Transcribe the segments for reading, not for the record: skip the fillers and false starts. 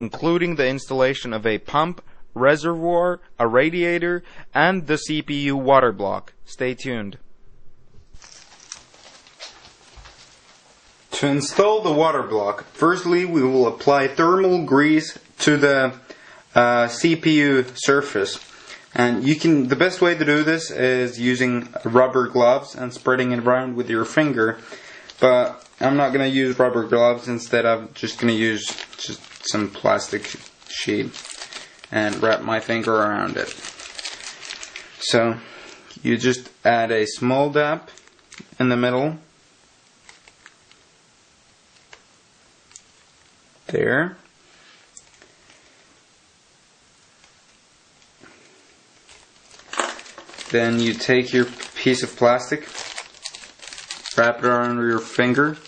including the installation of a pump, reservoir, a radiator, and the CPU water block. Stay tuned. To install the water block, firstly we will apply thermal grease to the CPU surface. And the best way to do this is using rubber gloves and spreading it around with your finger. But I'm not going to use rubber gloves. Instead, I'm just going to use just some plastic sheet and wrap my finger around it. So you just add a small dab in the middle. There. Then you take your piece of plastic, wrap it around your finger,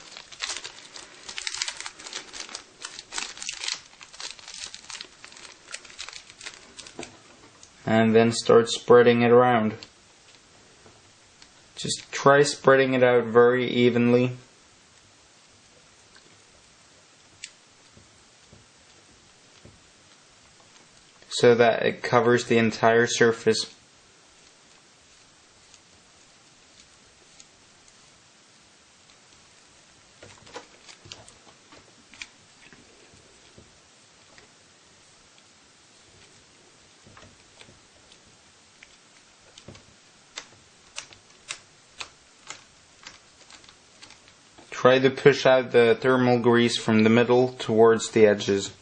and then start spreading it around. Just try spreading it out very evenly. So that it covers the entire surface. Try to push out the thermal grease from the middle towards the edges.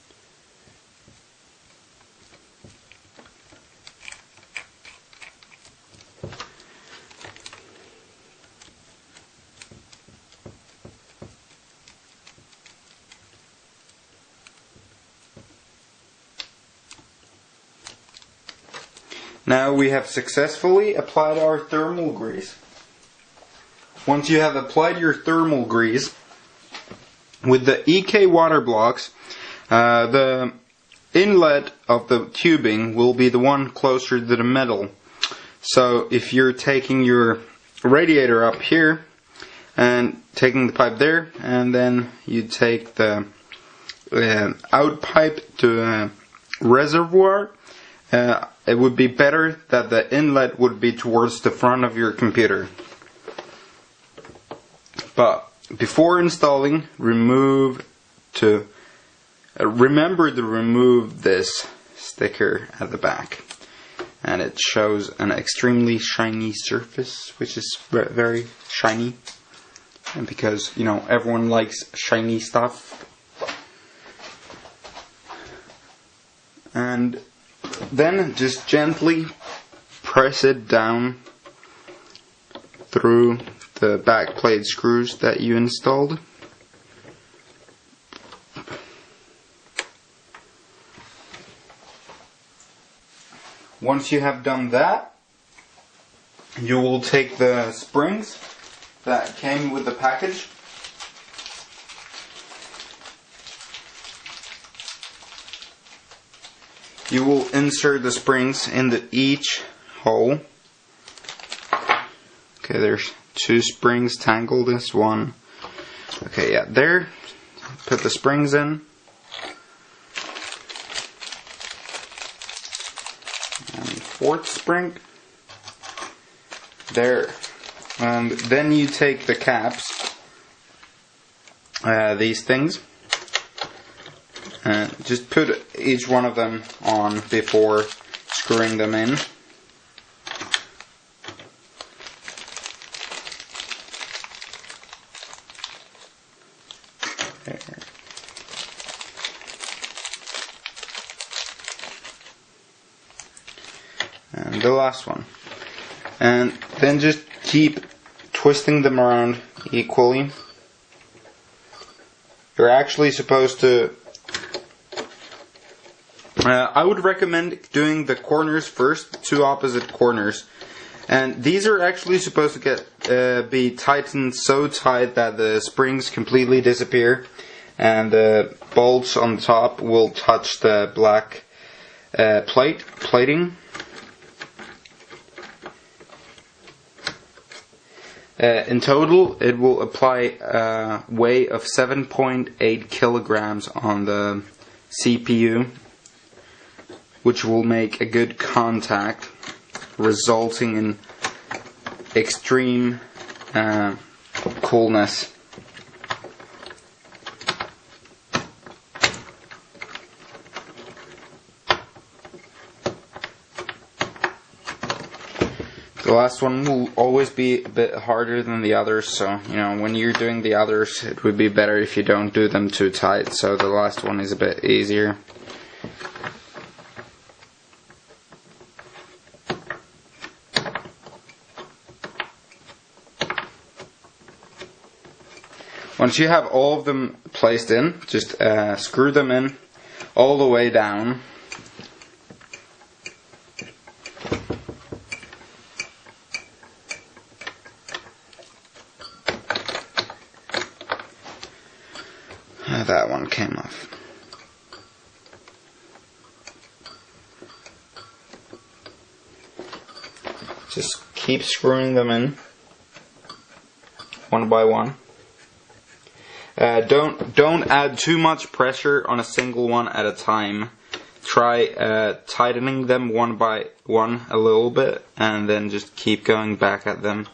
Now we have successfully applied our thermal grease. Once you have applied your thermal grease, with the EK water blocks, the inlet of the tubing will be the one closer to the metal. So if you're taking your radiator up here and taking the pipe there, and then you take the out pipe to a reservoir, it would be better that the inlet would be towards the front of your computer. But before installing, remember to remove this sticker at the back, and it shows an extremely shiny surface, which is very shiny, and because everyone likes shiny stuff. And then just gently press it down through the back plate screws that you installed. Once you have done that, you will take the springs that came with the package . You will insert the springs into each hole. Okay, there's 2 springs tangled. This one. Okay, yeah, there. Put the springs in. And 4th spring. There. And then you take the caps. These things. And just put each one of them on before screwing them in. There. And the last one. And then just keep twisting them around equally. You're actually supposed to I would recommend doing the corners first, 2 opposite corners. And these are actually supposed to be tightened so tight that the springs completely disappear, and the bolts on the top will touch the black plating. In total, it will apply a weight of 7.8 kilograms on the CPU, which will make a good contact, resulting in extreme coolness. The last one will always be a bit harder than the others, so when you're doing the others, it would be better if you don't do them too tight, so the last one is a bit easier. Once you have all of them placed in, just screw them in all the way down. That one came off. Just keep screwing them in one by one. Don't add too much pressure on a single one at a time. Try tightening them one by one a little bit, and then just keep going back at them.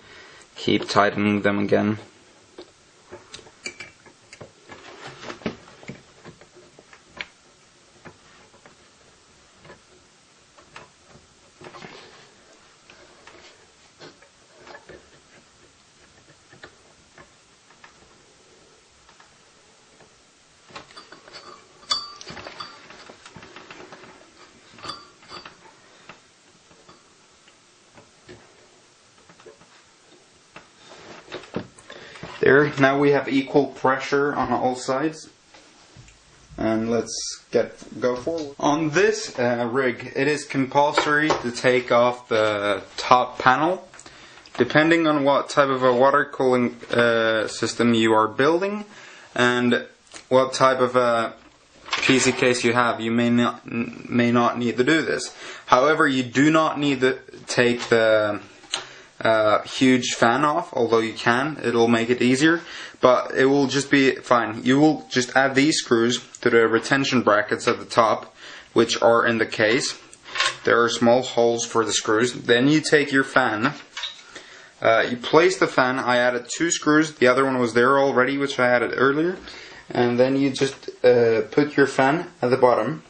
Keep tightening them again. There, now we have equal pressure on all sides, and let's go forward. On this rig, it is compulsory to take off the top panel. Depending on what type of a water cooling system you are building and what type of a PC case you have, you may not need to do this. However, you do not need to take the huge fan off, although you can. It'll make it easier, but it will just be fine. You will just add these screws to the retention brackets at the top, which are in the case. There are small holes for the screws. Then you take your fan. You place the fan. I added 2 screws. The other one was there already, which I added earlier. And then you just put your fan at the bottom.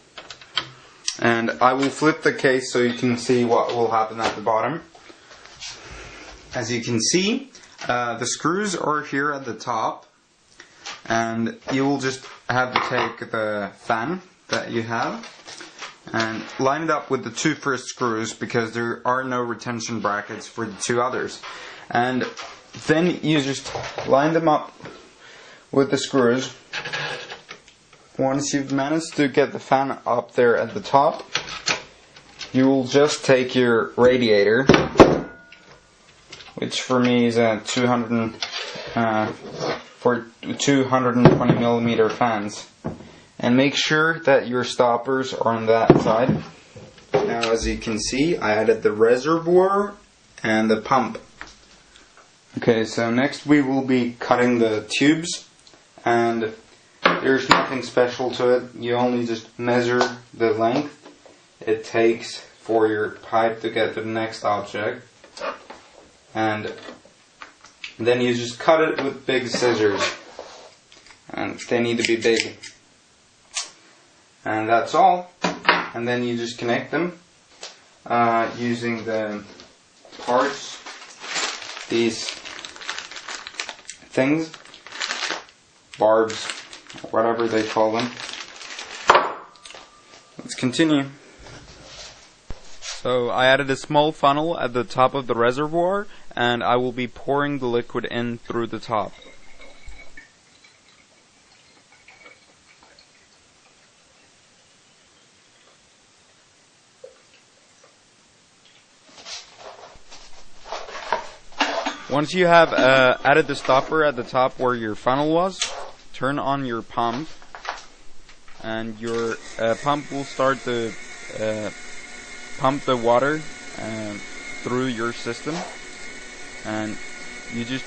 And I will flip the case so you can see what will happen at the bottom. As you can see, the screws are here at the top, and you will just have to take the fan that you have and line it up with the 2 first screws, because there are no retention brackets for the 2 others. And then you just line them up with the screws. Once you've managed to get the fan up there at the top, you will just take your radiator, which for me is a 220 millimeter fans, and make sure that your stoppers are on that side. Now, as you can see, I added the reservoir and the pump. Okay, so next we will be cutting the tubes, and there's nothing special to it. You only just measure the length it takes for your pipe to get to the next object. And then you just cut it with big scissors, and they need to be big, and that's all. And then you just connect them using the parts, these things, barbs, whatever they call them. Let's continue. So I added a small funnel at the top of the reservoir, and I will be pouring the liquid in through the top. Once you have added the stopper at the top where your funnel was, turn on your pump, and your pump will start to pump the water through your system, and you just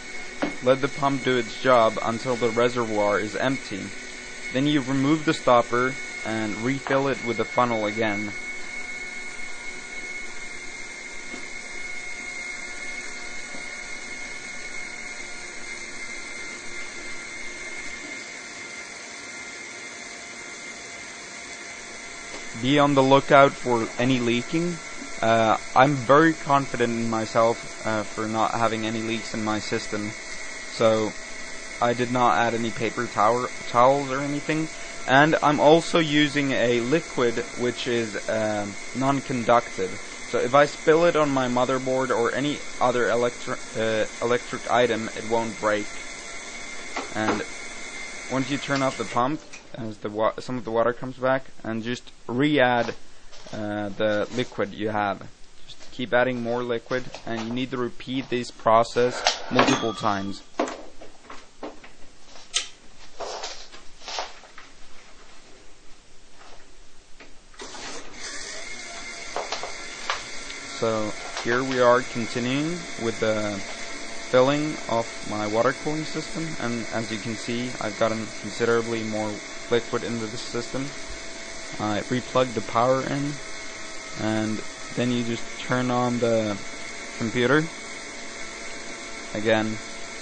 let the pump do its job until the reservoir is empty. Then you remove the stopper and refill it with the funnel again. Be on the lookout for any leaking. I'm very confident in myself for not having any leaks in my system, so I did not add any paper towels or anything. And I'm also using a liquid which is non-conductive, so if I spill it on my motherboard or any other electric item, it won't break. And once you turn off the pump, as some of the water comes back, and just re-add the liquid you have. Just keep adding more liquid, and you need to repeat this process multiple times. So here we are continuing with the filling of my water cooling system, and as you can see, I've gotten considerably more liquid into the system. I re-plug the power in, and then you just turn on the computer again,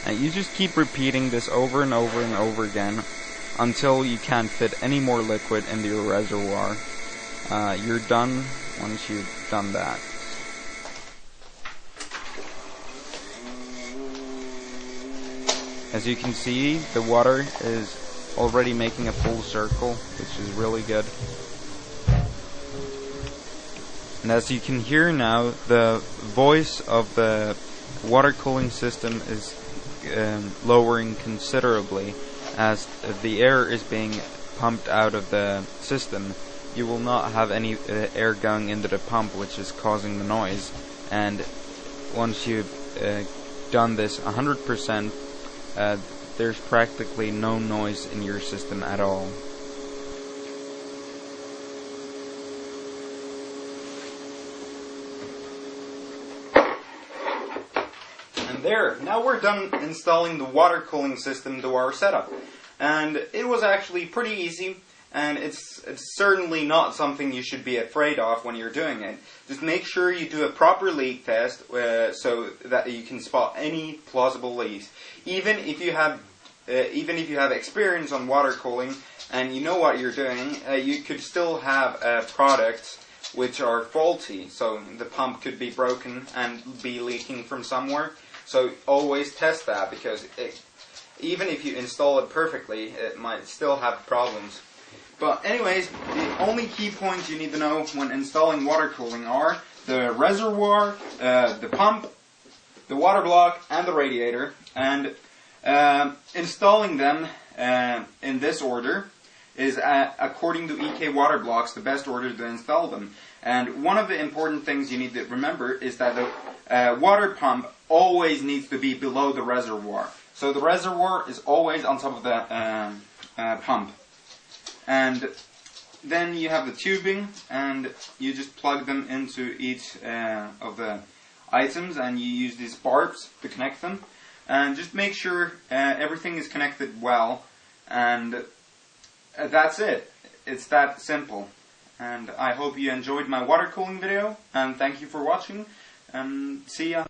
and you just keep repeating this over and over and over again until you can't fit any more liquid into your reservoir. You're done once you've done that. As you can see, the water is already making a full circle, which is really good. And as you can hear now, the voice of the water cooling system is lowering considerably as the air is being pumped out of the system. You will not have any air going into the pump, which is causing the noise. And once you've done this 100%, there's practically no noise in your system at all. And there, now we're done installing the water cooling system to our setup. And it was actually pretty easy, and it's certainly not something you should be afraid of when you're doing it. Just make sure you do a proper leak test so that you can spot any plausible leaks. Even if you have experience on water cooling and you know what you're doing, you could still have products which are faulty. So the pump could be broken and be leaking from somewhere. So always test that, because even if you install it perfectly, it might still have problems. But anyways, the only key points you need to know when installing water cooling are the reservoir, the pump, the water block, and the radiator. And installing them in this order is, according to EK Water Blocks, the best order to install them. And one of the important things you need to remember is that the water pump always needs to be below the reservoir. So the reservoir is always on top of the pump. And then you have the tubing, and you just plug them into each of the items, and you use these barbs to connect them. And just make sure everything is connected well, and that's it. It's that simple. And I hope you enjoyed my water cooling video, and thank you for watching, and see ya.